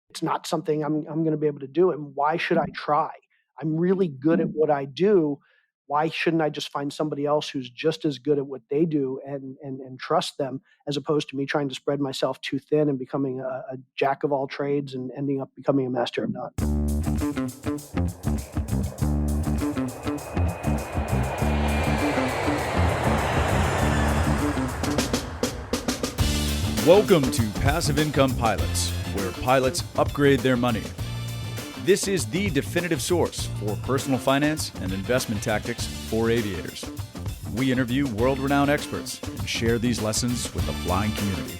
it's not something I'm going to be able to do. And why should I try? I'm really good at what I do. Why shouldn't I just find somebody else who's just as good at what they do and trust them, as opposed to me trying to spread myself too thin and becoming a jack of all trades and ending up becoming a master of none? Welcome to Passive Income Pilots, where pilots upgrade their money. This is the definitive source for personal finance and investment tactics for aviators. We interview world-renowned experts and share these lessons with the flying community.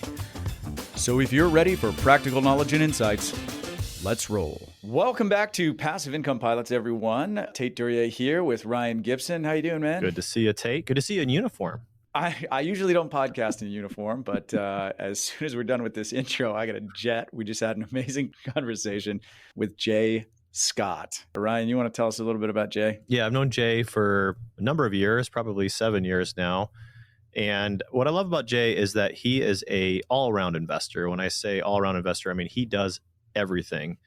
So if you're ready for practical knowledge and insights, let's roll. Welcome back to Passive Income Pilots, everyone. Tait here with Ryan Gibson. How you doing, man? Good to see you, Tait. Good to see you in uniform. I usually don't podcast in uniform, but as soon as we're done with this intro, I got a jet. We just had an amazing conversation with Jay Scott. Ryan, you want to tell us a little bit about Jay? Yeah, I've known Jay for a number of years, probably 7 years now. And what I love about Jay is that he is a all-around investor. When I say all-around investor, I mean he does everything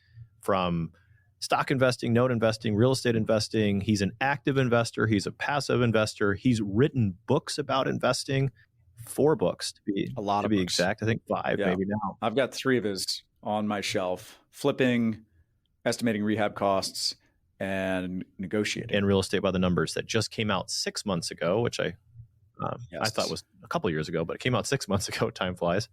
from stock investing, note investing, real estate investing. He's an active investor. He's a passive investor. He's written books about investing, 4 books to be exact. I think 5 maybe now. I've got 3 of his on my shelf: Flipping, Estimating Rehab Costs, and Negotiating. And Real Estate by the Numbers, that just came out 6 months ago, which I thought was a couple years ago, but it came out 6 months ago. Time flies.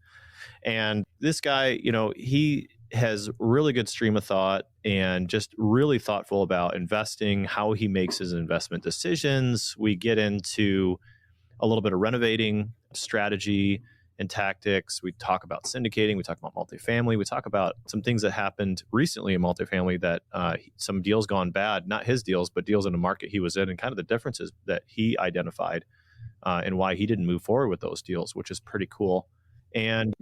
And this guy, he has really good stream of thought and just really thoughtful about investing, how he makes his investment decisions. We get into a little bit of renovating strategy and tactics. We talk about syndicating. We talk about multifamily. We talk about some things that happened recently in multifamily, that some deals gone bad, not his deals, but deals in the market he was in, and kind of the differences that he identified and why he didn't move forward with those deals, which is pretty cool. And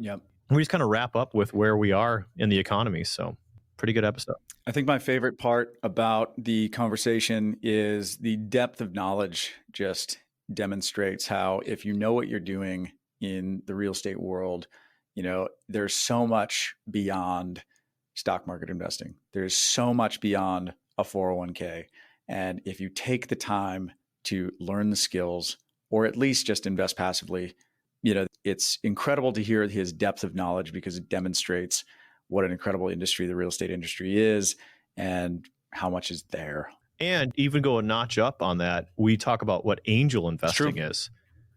we just kind of wrap up with where we are in the economy. So pretty good episode. I think my favorite part about the conversation is the depth of knowledge. Just demonstrates how, if you know what you're doing in the real estate world, there's so much beyond stock market investing. There's so much beyond a 401k. And if you take the time to learn the skills, or at least just invest passively, it's incredible to hear his depth of knowledge, because it demonstrates what an incredible industry the real estate industry is and how much is there. And even go a notch up on that, we talk about what angel investing is.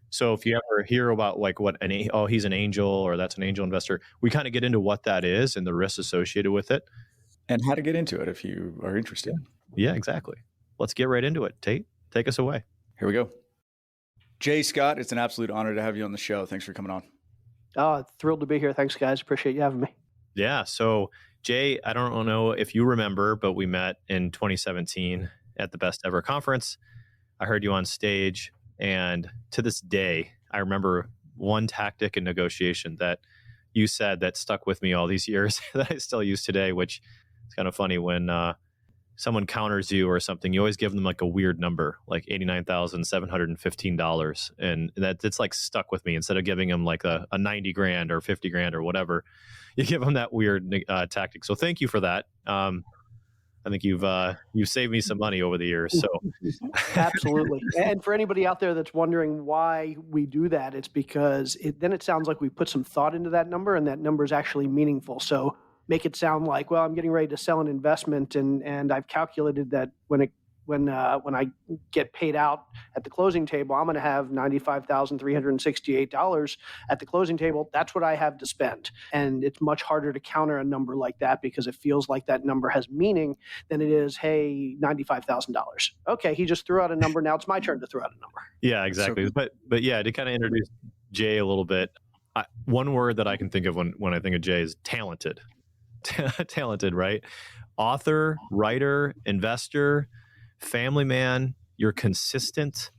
So if you ever hear about he's an angel, or that's an angel investor, we kind of get into what that is and the risks associated with it. And how to get into it if you are interested. Yeah, exactly. Let's get right into it. Tait, take us away. Here we go. Jay Scott, it's an absolute honor to have you on the show. Thanks for coming on. Oh, thrilled to be here. Thanks, guys. Appreciate you having me. Yeah. So, Jay, I don't know if you remember, but we met in 2017 at the Best Ever Conference. I heard you on stage. And to this day, I remember one tactic in negotiation that you said that stuck with me all these years that I still use today, which is kind of funny. When someone counters you or something, you always give them like a weird number, like $89,715. And that it's like stuck with me. Instead of giving them like a 90 grand or 50 grand or whatever, you give them that weird tactic. So thank you for that. I think you've saved me some money over the years. So absolutely. And for anybody out there that's wondering why we do that, it's because then it sounds like we put some thought into that number, and that number is actually meaningful. So make it sound like, well, I'm getting ready to sell an investment, and I've calculated that when I get paid out at the closing table, I'm going to have $95,368 at the closing table. That's what I have to spend. And it's much harder to counter a number like that, because it feels like that number has meaning than it is, hey, $95,000. Okay, he just threw out a number. Now it's my turn to throw out a number. Yeah, exactly. But yeah, to kind of introduce Jay a little bit, one word that I can think of when I think of Jay is talented. Talented, right? Author, writer, investor, family man. You're consistent,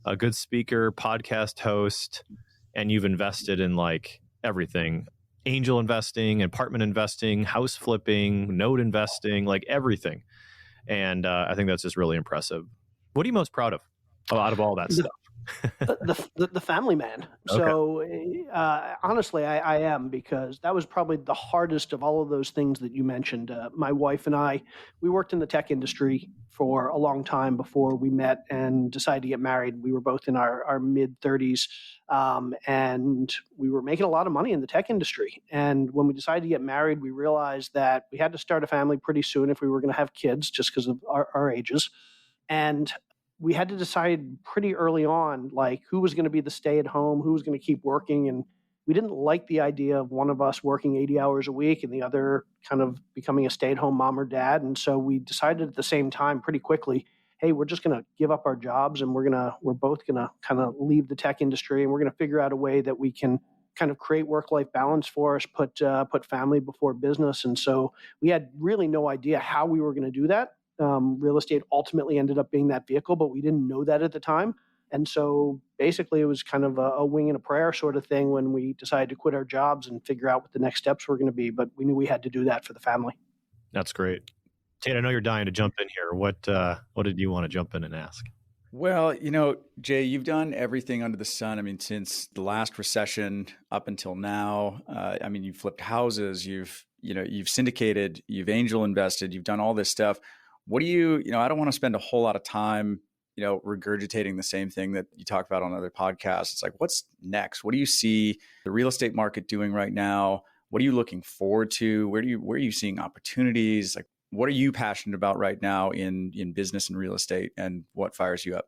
a good speaker, podcast host, and you've invested in like everything: angel investing, apartment investing, house flipping, note investing, like everything. And I think that's just really impressive. What are you most proud of out of all that stuff? The family man. Okay. So honestly, I am, because that was probably the hardest of all of those things that you mentioned. My wife and I, we worked in the tech industry for a long time before we met and decided to get married. We were both in our mid 30s, and we were making a lot of money in the tech industry. And when we decided to get married, we realized that we had to start a family pretty soon if we were going to have kids, just because of our ages. And we had to decide pretty early on, like, who was going to be the stay at home, who was going to keep working. And we didn't like the idea of one of us working 80 hours a week and the other kind of becoming a stay at home mom or dad. And so we decided at the same time pretty quickly, hey, we're just going to give up our jobs, and we're both going to kind of leave the tech industry, and we're going to figure out a way that we can kind of create work-life balance for us, put family before business. And so we had really no idea how we were going to do that. Real estate ultimately ended up being that vehicle, but we didn't know that at the time. And so basically it was kind of a wing and a prayer sort of thing when we decided to quit our jobs and figure out what the next steps were going to be. But we knew we had to do that for the family. That's great. Tate, I know you're dying to jump in here. What did you want to jump in and ask? Well, Jay, you've done everything under the sun. I mean, since the last recession up until now, you've flipped houses, you've syndicated, you've angel invested, you've done all this stuff. What do you, I don't want to spend a whole lot of time, regurgitating the same thing that you talk about on other podcasts. It's like, what's next? What do you see the real estate market doing right now? What are you looking forward to? Where are you seeing opportunities? Like, what are you passionate about right now in business and real estate, and what fires you up?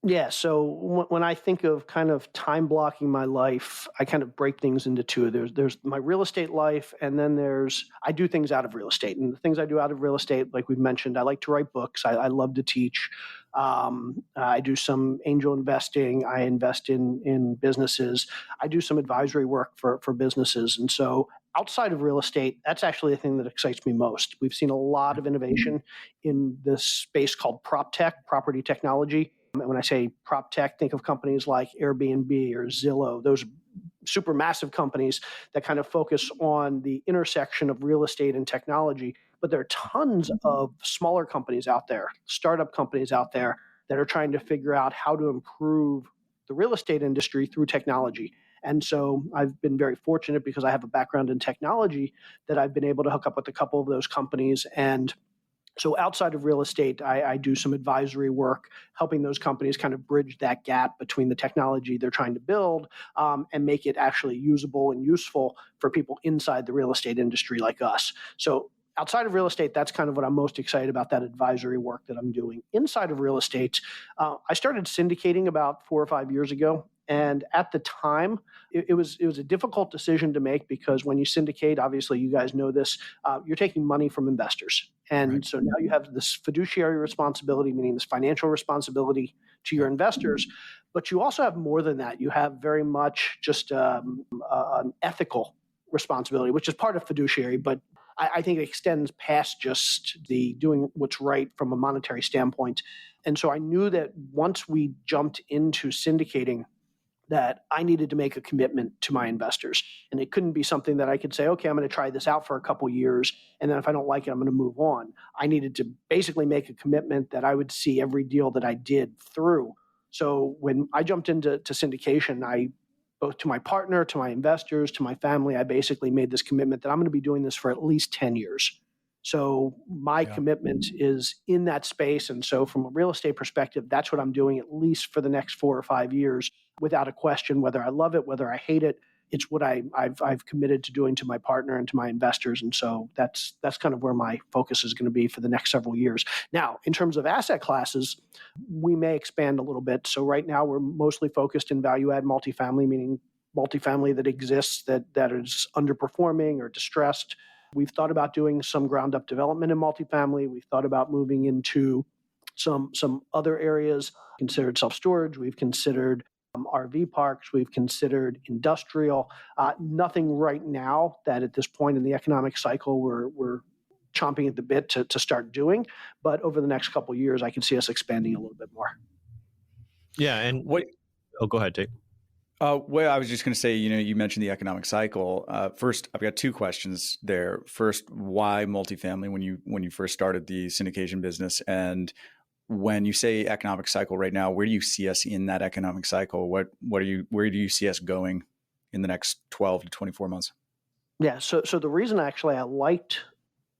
Yeah. So when I think of kind of time blocking my life, I kind of break things into two. There's my real estate life, and then I do things out of real estate. And the things I do out of real estate, like we've mentioned, I like to write books. I love to teach. I do some angel investing. I invest in businesses. I do some advisory work for businesses. And so outside of real estate, that's actually the thing that excites me most. We've seen a lot of innovation in this space called prop tech, property technology. And when I say prop tech, think of companies like Airbnb or Zillow, those super massive companies that kind of focus on the intersection of real estate and technology. But there are tons of smaller companies out there, startup companies out there that are trying to figure out how to improve the real estate industry through technology. And so I've been very fortunate, because I have a background in technology, that I've been able to hook up with a couple of those companies. And so outside of real estate, I do some advisory work, helping those companies kind of bridge that gap between the technology they're trying to build, and make it actually usable and useful for people inside the real estate industry like us. So outside of real estate, that's kind of what I'm most excited about, that advisory work that I'm doing. Inside of real estate, I started syndicating about 4 or 5 years ago. And at the time, it was a difficult decision to make, because when you syndicate, obviously you guys know this, you're taking money from investors. And right. So now you have this fiduciary responsibility, meaning this financial responsibility to your investors. But you also have more than that. You have very much just an ethical responsibility, which is part of fiduciary, but I think it extends past just the doing what's right from a monetary standpoint. And so I knew that once we jumped into syndicating, that I needed to make a commitment to my investors. And it couldn't be something that I could say, okay, I'm going to try this out for a couple of years, and then if I don't like it, I'm going to move on. I needed to basically make a commitment that I would see every deal that I did through. So when I jumped into syndication, both to my partner, to my investors, to my family, I basically made this commitment that I'm going to be doing this for at least 10 years. So my commitment is in that space. And so from a real estate perspective, that's what I'm doing at least for the next 4 or 5 years, without a question, whether I love it, whether I hate it. It's what I've committed to doing to my partner and to my investors. And so that's kind of where my focus is going to be for the next several years. Now, in terms of asset classes, we may expand a little bit. So right now we're mostly focused in value add multifamily, meaning multifamily that exists that is underperforming or distressed. We've thought about doing some ground up development in multifamily. We've thought about moving into some other areas, considered self-storage. We've considered RV parks. We've considered industrial. Nothing right now that at this point in the economic cycle we're chomping at the bit to start doing. But over the next couple of years, I can see us expanding a little bit more. Yeah. And what? Oh, go ahead, Tate. Well, I was just going to say, you mentioned the economic cycle. First, I've got 2 questions there. First, why multifamily when you first started the syndication business, and when you say economic cycle right now, where do you see us in that economic cycle? Where do you see us going in the next 12 to 24 months? Yeah. So the reason actually I liked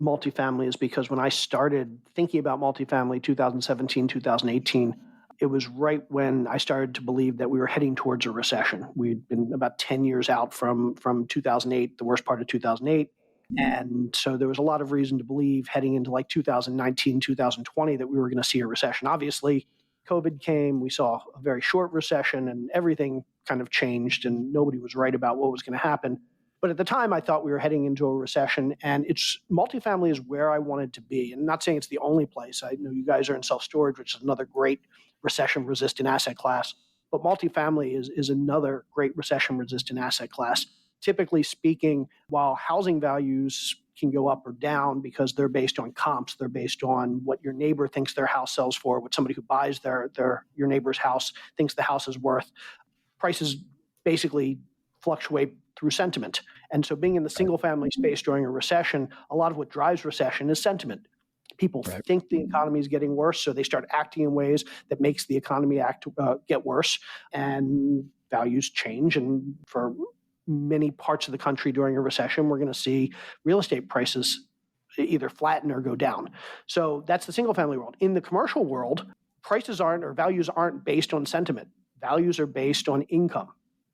multifamily is because when I started thinking about multifamily 2017, 2018, it was right when I started to believe that we were heading towards a recession. We'd been about 10 years out from 2008, the worst part of 2008. And so there was a lot of reason to believe heading into like 2019, 2020 that we were going to see a recession. Obviously, COVID came, we saw a very short recession, and everything kind of changed, and nobody was right about what was going to happen. But at the time, I thought we were heading into a recession, and multifamily is where I wanted to be. And I'm not saying it's the only place. I know you guys are in self-storage, which is another great recession-resistant asset class. But multifamily is another great recession-resistant asset class. Typically speaking, while housing values can go up or down because they're based on comps, they're based on what your neighbor thinks their house sells for, what somebody who buys your neighbor's house thinks the house is worth. Prices basically fluctuate through sentiment. And so being in the single family space during a recession, a lot of what drives recession is sentiment. People think the economy is getting worse, so they start acting in ways that makes the economy get worse, and values change. And for many parts of the country during a recession, we're going to see real estate prices either flatten or go down. So that's the single family world. In the commercial world, values aren't based on sentiment. Values are based on income.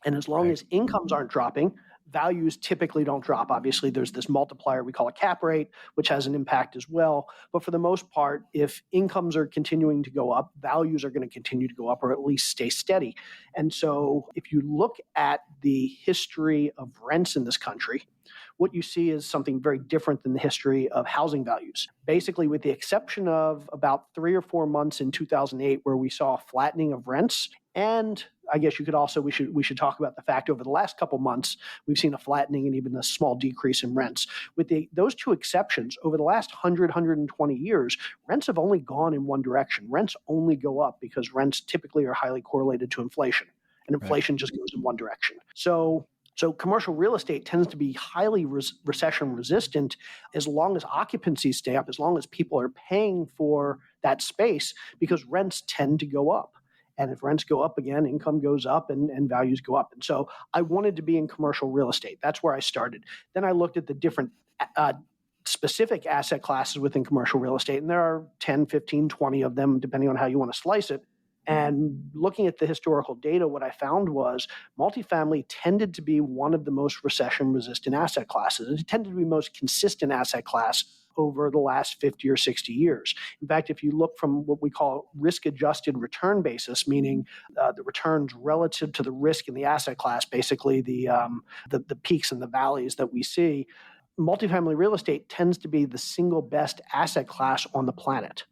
And as long as incomes aren't dropping, values typically don't drop. Obviously, there's this multiplier we call a cap rate, which has an impact as well. But for the most part, if incomes are continuing to go up, values are going to continue to go up or at least stay steady. And so if you look at the history of rents in this country, what you see is something very different than the history of housing values. Basically, with the exception of about 3 or 4 months in 2008, where we saw a flattening of rents, and I guess we should talk about the fact over the last couple months, we've seen a flattening and even a small decrease in rents. With those two exceptions, over the last 120 years, rents have only gone in one direction. Rents only go up because rents typically are highly correlated to inflation, and inflation just goes in one direction. So commercial real estate tends to be highly recession resistant as long as occupancies stay up, as long as people are paying for that space, because rents tend to go up. And if rents go up again, income goes up and values go up. And so I wanted to be in commercial real estate. That's where I started. Then I looked at the different specific asset classes within commercial real estate, and there are 10, 15, 20 of them, depending on how you want to slice it. And looking at the historical data, what I found was multifamily tended to be one of the most recession-resistant asset classes. It tended to be the most consistent asset class over the last 50 or 60 years. In fact, if you look from what we call risk-adjusted return basis, meaning the returns relative to the risk in the asset class, basically the peaks and the valleys that we see, multifamily real estate tends to be the single best asset class on the planet.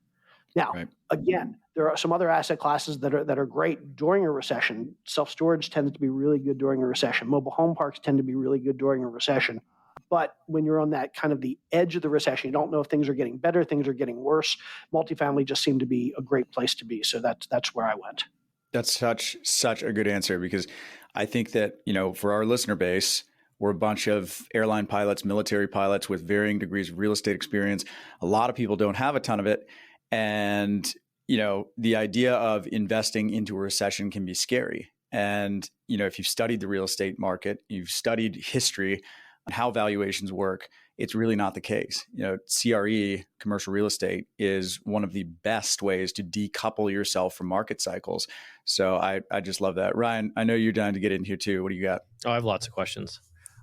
Now, again, there are some other asset classes that are great during a recession. Self-storage tends to be really good during a recession. Mobile home parks tend to be really good during a recession. But when you're on that kind of the edge of the recession, you don't know if things are getting better, things are getting worse. Multifamily just seemed to be a great place to be. So that's where I went. That's such a good answer, because I think that, for our listener base, we're a bunch of airline pilots, military pilots with varying degrees of real estate experience. A lot of people don't have a ton of it. And, the idea of investing into a recession can be scary. And, if you've studied the real estate market, you've studied history and how valuations work, it's really not the case. CRE, commercial real estate, is one of the best ways to decouple yourself from market cycles. So I just love that. Ryan, I know you're dying to get in here too. What do you got? Oh, I have lots of questions.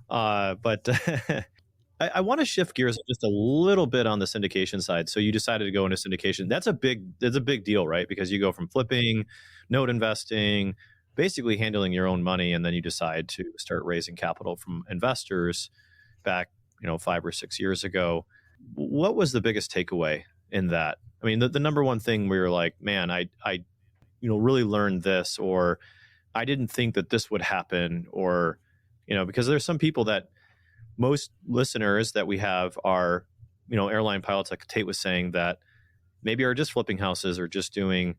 But I want to shift gears just a little bit on the syndication side. So you decided to go into syndication. That's a big deal, right? Because you go from flipping, note investing, basically handling your own money, and then you decide to start raising capital from investors back, 5 or 6 years ago. What was the biggest takeaway in that? I mean, the number one thing where you're like, man, I really learned this, or I didn't think that this would happen, or, because there's some people that most listeners that we have are, airline pilots, like Tait was saying, that maybe are just flipping houses or just doing,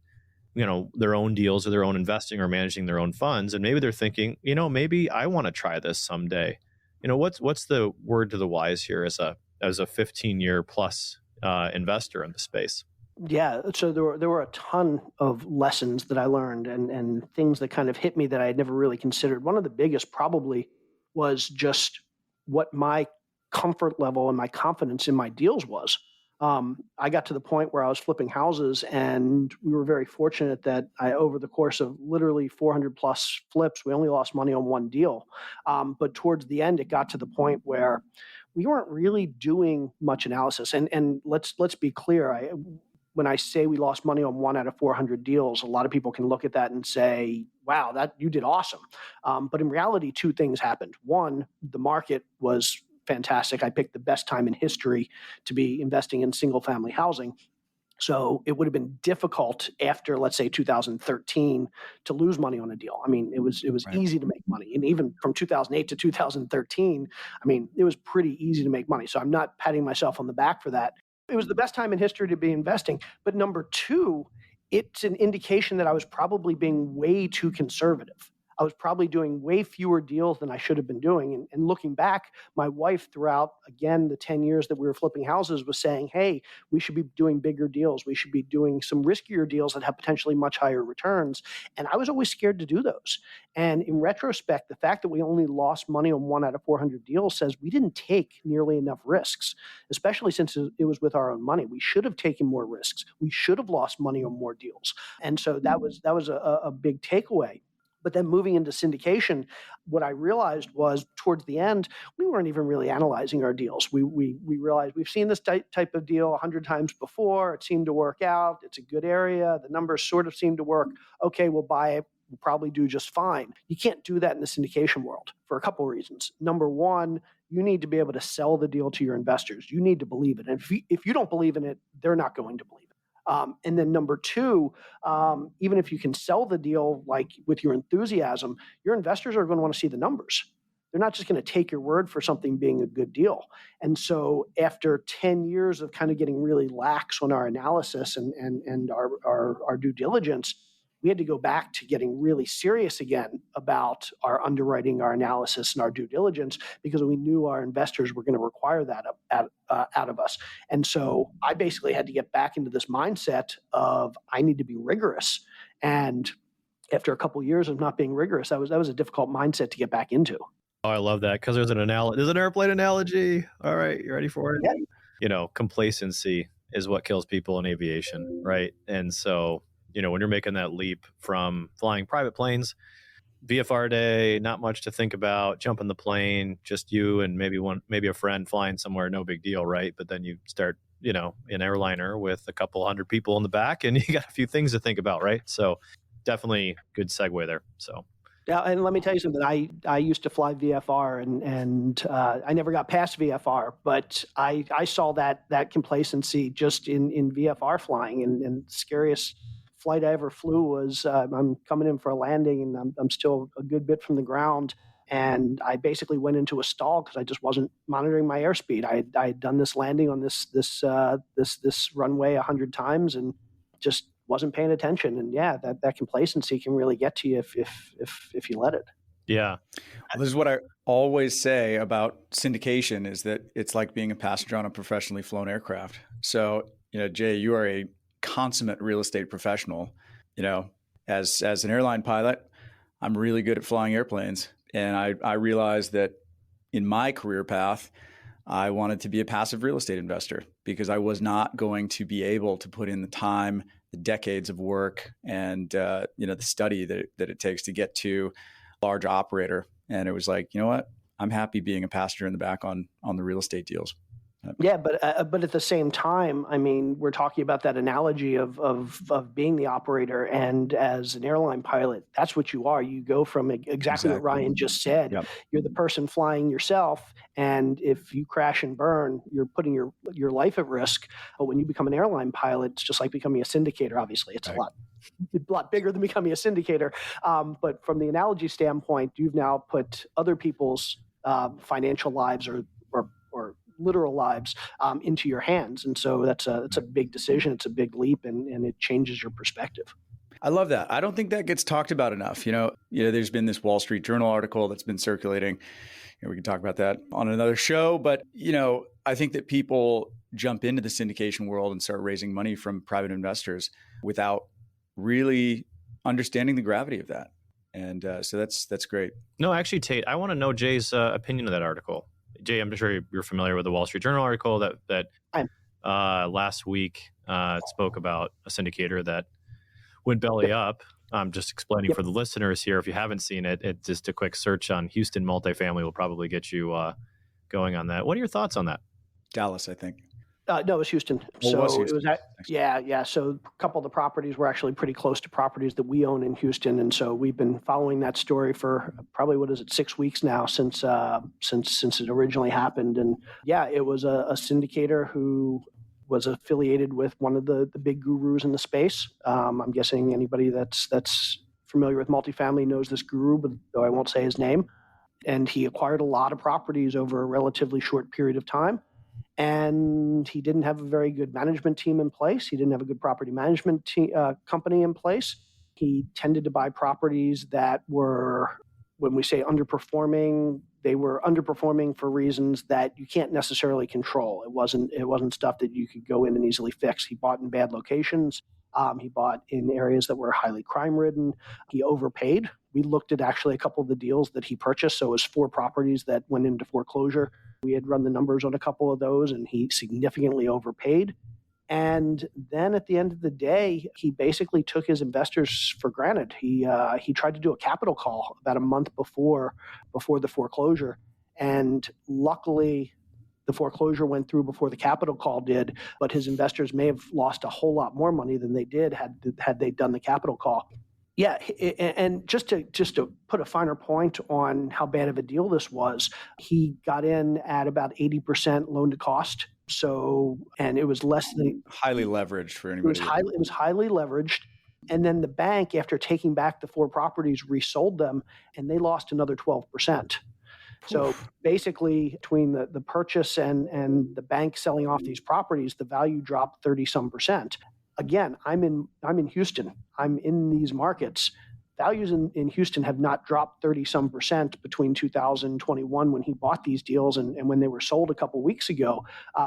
their own deals or their own investing or managing their own funds. And maybe they're thinking, maybe I want to try this someday. What's the word to the wise here as a 15-year plus investor in the space? Yeah, so there were a ton of lessons that I learned and things that kind of hit me that I had never really considered. One of the biggest probably was just what my comfort level and my confidence in my deals was. I got to the point where I was flipping houses, and we were very fortunate that over the course of literally 400 plus flips, we only lost money on one deal. But towards the end, it got to the point where we weren't really doing much analysis. And let's be clear. When I say we lost money on 1 out of 400 deals, a lot of people can look at that and say, wow, that you did awesome. But in reality, two things happened. One, the market was fantastic. I picked the best time in history to be investing in single family housing. So it would have been difficult after, let's say, 2013 to lose money on a deal. I mean, it was Right. easy to make money. And even from 2008 to 2013, I mean, it was pretty easy to make money. So I'm not patting myself on the back for that. It was the best time in history to be investing. But number two, it's an indication that I was probably being way too conservative. I was probably doing way fewer deals than I should have been doing. And looking back, my wife, throughout, again, the 10 years that we were flipping houses, was saying, hey, we should be doing bigger deals. We should be doing some riskier deals that have potentially much higher returns. And I was always scared to do those. And in retrospect, the fact that we only lost money on 1 out of 400 deals says we didn't take nearly enough risks, especially since it was with our own money. We should have taken more risks. We should have lost money on more deals. And so that was a big takeaway. But then moving into syndication, what I realized was towards the end, we weren't even really analyzing our deals. We realized we've seen this type of deal 100 times before. It seemed to work out. It's a good area. The numbers sort of seem to work. Okay, we'll buy it. We'll probably do just fine. You can't do that in the syndication world for a couple of reasons. Number one, you need to be able to sell the deal to your investors. You need to believe it. And if you don't believe in it, they're not going to believe it. And then number two, even if you can sell the deal like with your enthusiasm, your investors are going to want to see the numbers. They're not just going to take your word for something being a good deal. And so after 10 years of kind of getting really lax on our analysis and our due diligence, we had to go back to getting really serious again about our underwriting, our analysis, and our due diligence, because we knew our investors were going to require that out of us. And so I basically had to get back into this mindset of I need to be rigorous. And after a couple of years of not being rigorous, that was a difficult mindset to get back into. Oh, I love that, because there's an airplane analogy. All right, you ready for it? Yeah. Complacency is what kills people in aviation, right? And so, when you're making that leap from flying private planes, VFR day, not much to think about, jump in the plane, just you and maybe a friend flying somewhere, no big deal, right? But then you start, an airliner with a couple hundred people in the back, and you got a few things to think about, right? So definitely good segue there. So. Yeah, and let me tell you something. I used to fly VFR, and I never got past VFR, but I saw that complacency just in VFR flying, and scariest flight I ever flew was I'm coming in for a landing, and I'm still a good bit from the ground, and I basically went into a stall because I just wasn't monitoring my airspeed. I had done this landing on this runway 100 times, and just wasn't paying attention. And yeah, that complacency can really get to you if you let it. Yeah. Well, this is what I always say about syndication, is that it's like being a passenger on a professionally flown aircraft. So, Jay, you are a consummate real estate professional. As an airline pilot, I'm really good at flying airplanes. And I realized that in my career path, I wanted to be a passive real estate investor, because I was not going to be able to put in the time, the decades of work, and the study that it takes to get to a large operator. And it was like, you know what? I'm happy being a passenger in the back on the real estate deals. Yeah, but at the same time, I mean, we're talking about that analogy of being the operator, and as an airline pilot, that's what you are. You go from exactly what Ryan just said. Yep. You're the person flying yourself, and if you crash and burn, you're putting your life at risk. But when you become an airline pilot, it's just like becoming a syndicator. Obviously, it's a lot bigger than becoming a syndicator. But from the analogy standpoint, you've now put other people's financial lives or literal lives into your hands. And so that's a big decision. It's a big leap, and it changes your perspective. I love that. I don't think that gets talked about enough. There's been this Wall Street Journal article that's been circulating we can talk about that on another show. But, I think that people jump into the syndication world and start raising money from private investors without really understanding the gravity of that. And so that's great. No, actually, Tait, I want to know Jay's opinion of that article. Jay, I'm sure you're familiar with the Wall Street Journal article that last week spoke about a syndicator that went belly up. I'm just explaining for the listeners here. If you haven't seen it, just a quick search on Houston multifamily will probably get you going on that. What are your thoughts on that? Dallas, I think. No, it was Houston. It was Houston. Yeah. So a couple of the properties were actually pretty close to properties that we own in Houston, and so we've been following that story for probably 6 weeks now since it originally happened. And yeah, it was a syndicator who was affiliated with one of the big gurus in the space. I'm guessing anybody that's familiar with multifamily knows this guru, but though I won't say his name. And he acquired a lot of properties over a relatively short period of time. And he didn't have a very good management team in place. He didn't have a good property management company in place. He tended to buy properties that were, when we say underperforming, they were underperforming for reasons that you can't necessarily control. It wasn't stuff that you could go in and easily fix. He bought in bad locations. He bought in areas that were highly crime-ridden. He overpaid. We looked at actually a couple of the deals that he purchased. So it was 4 properties that went into foreclosure. We had run the numbers on a couple of those, and he significantly overpaid. And then at the end of the day, he basically took his investors for granted. He tried to do a capital call about a month before the foreclosure. And luckily, the foreclosure went through before the capital call did, but his investors may have lost a whole lot more money than they did had they done the capital call. Yeah, and just to put a finer point on how bad of a deal this was, he got in at about 80% loan to cost. So, and it was less than highly leveraged for anybody. It was highly leveraged. And then the bank, after taking back the 4 properties, resold them, and they lost another 12%. So basically, between the purchase and the bank selling off these properties, the value dropped 30-some%. Again, I'm in Houston. I'm in these markets. Values in Houston have not dropped 30-some% between 2021 when he bought these deals and when they were sold a couple weeks ago.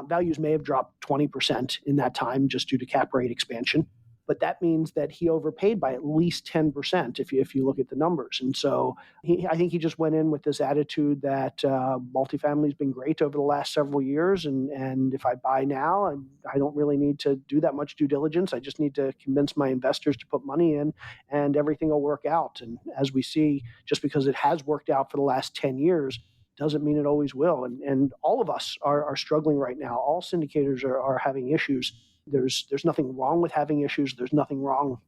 Values may have dropped 20% in that time just due to cap rate expansion. But that means that he overpaid by at least 10% if you look at the numbers. And so I think he just went in with this attitude that multifamily has been great over the last several years. And if I buy now, I don't really need to do that much due diligence. I just need to convince my investors to put money in and everything will work out. And as we see, just because it has worked out for the last 10 years, doesn't mean it always will. And all of us are struggling right now. All syndicators are having issues. There's nothing wrong with having issues. There's nothing wrong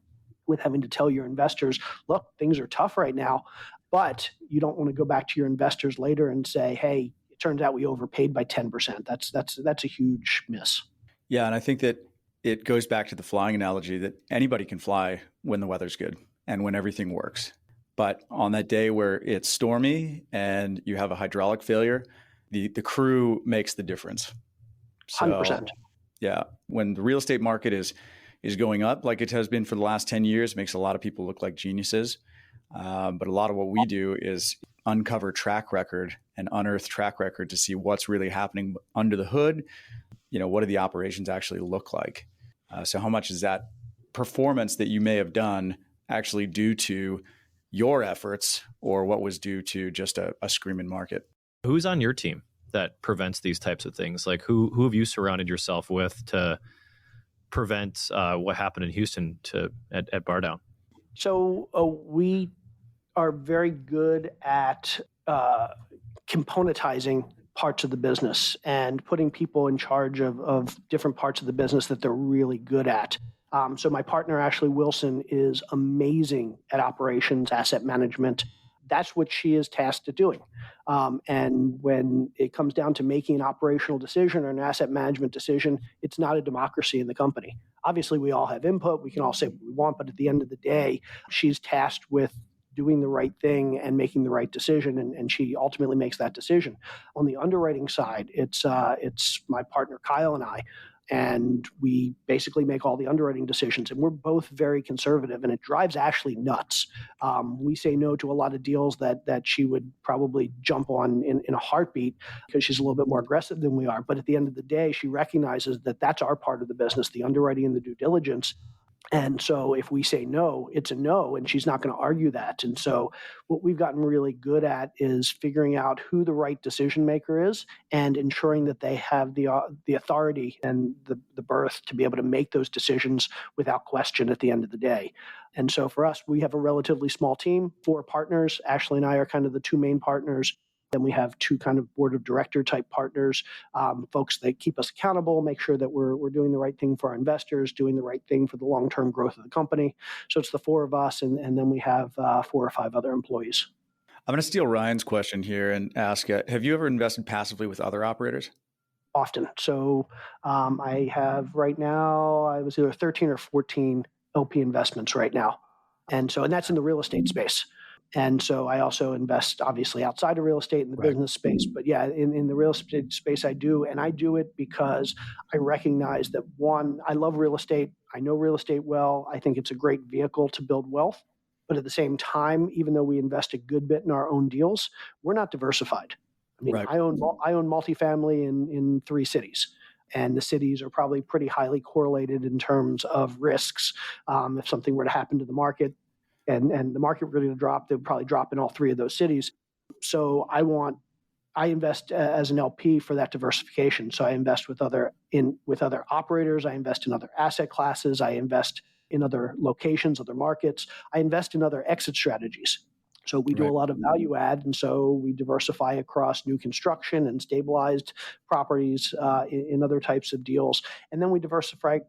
with having to tell your investors, look, things are tough right now, but you don't want to go back to your investors later and say, hey, it turns out we overpaid by 10%. That's a huge miss. Yeah, and I think that it goes back to the flying analogy that anybody can fly when the weather's good and when everything works. But on that day where it's stormy and you have a hydraulic failure, the crew makes the difference. So, 100%. Yeah. When the real estate market is going up like it has been for the last 10 years, it makes a lot of people look like geniuses. But a lot of what we do is uncover track record and unearth track record to see what's really happening under the hood. What do the operations actually look like? So how much is that performance that you may have done actually due to your efforts or what was due to just a screaming market? Who's on your team that prevents these types of things? Like who have you surrounded yourself with to prevent what happened in Houston at Bar Down? So we are very good at componentizing parts of the business and putting people in charge of different parts of the business that they're really good at. So my partner, Ashley Wilson, is amazing at operations, asset management. That's what she is tasked at doing. And when it comes down to making an operational decision or an asset management decision, it's not a democracy in the company. Obviously, we all have input. We can all say what we want, but at the end of the day, she's tasked with doing the right thing and making the right decision, and she ultimately makes that decision. On the underwriting side, it's my partner Kyle and I. and we basically make all the underwriting decisions. And we're both very conservative, and it drives Ashley nuts. We say no to a lot of deals that she would probably jump on in a heartbeat because she's a little bit more aggressive than we are. But at the end of the day, she recognizes that that's our part of the business, the underwriting and the due diligence. And so if we say no, it's a no, and she's not going to argue that. And so what we've gotten really good at is figuring out who the right decision maker is and ensuring that they have the authority and the birth to be able to make those decisions without question at the end of the day. And so for us, we have a relatively small team, 4 partners. Ashley and I are kind of the 2 main partners. Then we have 2 kind of board of director type partners, folks that keep us accountable, make sure that we're doing the right thing for our investors, doing the right thing for the long-term growth of the company. So it's the 4 of us, and then we have 4 or 5 other employees. I'm going to steal Ryan's question here and ask, have you ever invested passively with other operators? Often. So I have right now, I was either 13 or 14 LP investments right now. And that's in the real estate space. And so I also invest obviously outside of real estate in the business space. But yeah, in the real estate space I do. And I do it because I recognize that, one, I love real estate. I know real estate well. I think it's a great vehicle to build wealth. But at the same time, even though we invest a good bit in our own deals, we're not diversified. I mean, I own multifamily in 3 cities. And the cities are probably pretty highly correlated in terms of risks. If something were to happen to the market, and the market were going to drop, they would probably drop in all 3 of those cities. So I invest as an LP for that diversification. So I invest with other operators. I invest in other asset classes. I invest in other locations, other markets. I invest in other exit strategies. So we do a lot of value add, and so we diversify across new construction and stabilized properties in other types of deals, and then we diversify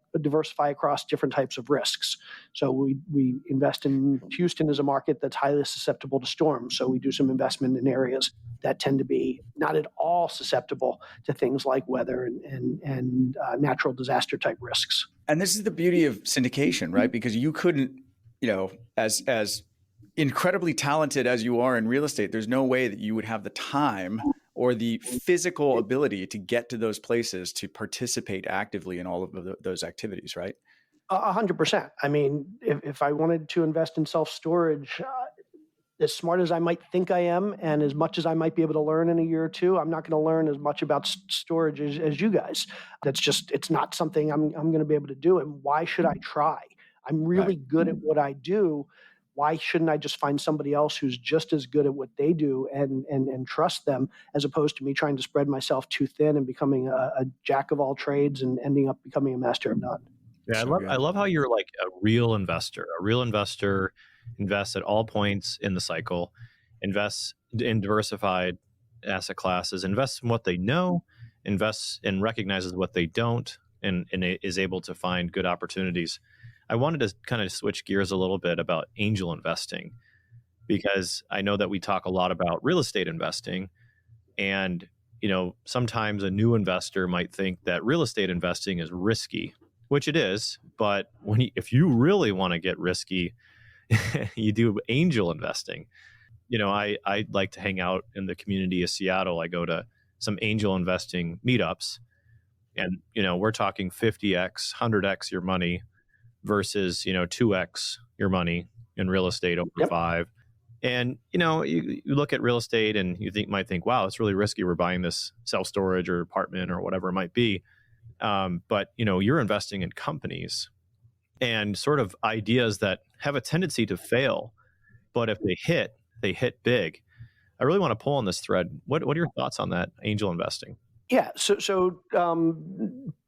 across different types of risks. So we invest in Houston as a market that's highly susceptible to storms. So we do some investment in areas that tend to be not at all susceptible to things like weather and natural disaster type risks. And this is the beauty of syndication, right? Because you couldn't, as incredibly talented as you are in real estate, there's no way that you would have the time or the physical ability to get to those places to participate actively in all of those activities, right? 100%. I mean, if I wanted to invest in self-storage, as smart as I might think I am, and as much as I might be able to learn in a year or 2, I'm not going to learn as much about storage as you guys. It's not something I'm going to be able to do. And why should I try? I'm really good at what I do. Why shouldn't I just find somebody else who's just as good at what they do and trust them, as opposed to me trying to spread myself too thin and becoming a jack of all trades and ending up becoming a master of none? Yeah, I love how you're like a real investor. A real investor invests at all points in the cycle, invests in diversified asset classes, invests in what they know, invests and recognizes what they don't, and is able to find good opportunities. I wanted to kind of switch gears a little bit about angel investing, because I know that we talk a lot about real estate investing, and sometimes a new investor might think that real estate investing is risky, which it is. But if you really want to get risky, you do angel investing. I like to hang out in the community of Seattle. I go to some angel investing meetups, and we're talking 50x, 100x your money versus 2x your money in real estate over 5. And you look at real estate and might think, wow, it's really risky. We're buying this self-storage or apartment or whatever it might be. But you're investing in companies and sort of ideas that have a tendency to fail, but if they hit big. I really want to pull on this thread. What are your thoughts on that, angel investing? Yeah. So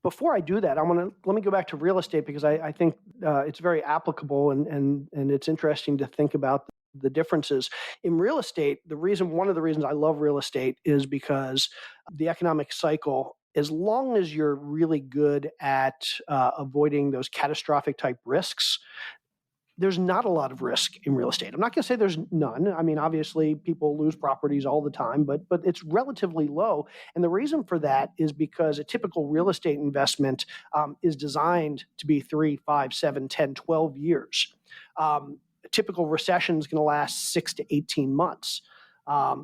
before I do that, let me go back to real estate, because I think it's very applicable and it's interesting to think about the differences in real estate. One of the reasons I love real estate is because the economic cycle, as long as you're really good at avoiding those catastrophic type risks, there's not a lot of risk in real estate. I'm not going to say there's none. I mean, obviously, people lose properties all the time, but it's relatively low. And the reason for that is because a typical real estate investment is designed to be 3, 5, 7, 10, 12 years. A typical recession is going to last 6 to 18 months.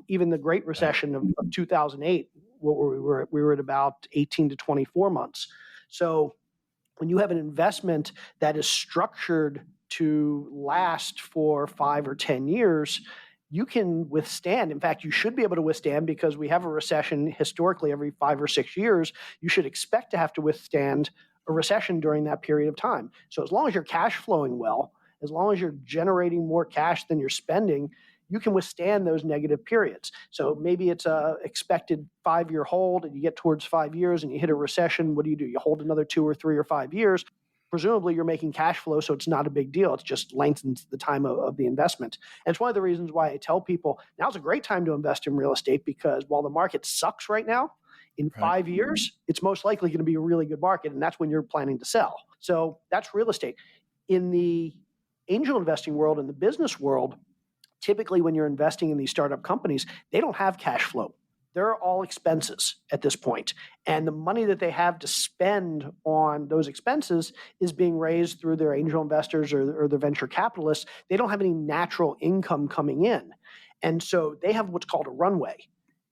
Even the Great Recession of 2008, we were at about 18 to 24 months. So when you have an investment that is structured to last for 5 or 10 years, you can withstand. In fact, you should be able to withstand, because we have a recession historically every 5 or 6 years. You should expect to have to withstand a recession during that period of time. So as long as you're cash flowing well, as long as you're generating more cash than you're spending, you can withstand those negative periods. So maybe it's a expected 5-year hold and you get towards 5 years and you hit a recession. What do? You hold another 2 or 3 or 5 years. Presumably you're making cash flow, so it's not a big deal. It just lengthens the time of the investment. And it's one of the reasons why I tell people now's a great time to invest in real estate, because while the market sucks right now, in 5 years, it's most likely going to be a really good market, and that's when you're planning to sell. So that's real estate. In the angel investing world, in the business world, typically when you're investing in these startup companies, they don't have cash flow. They're all expenses at this point. And the money that they have to spend on those expenses is being raised through their angel investors or their venture capitalists. They don't have any natural income coming in. And so they have what's called a runway.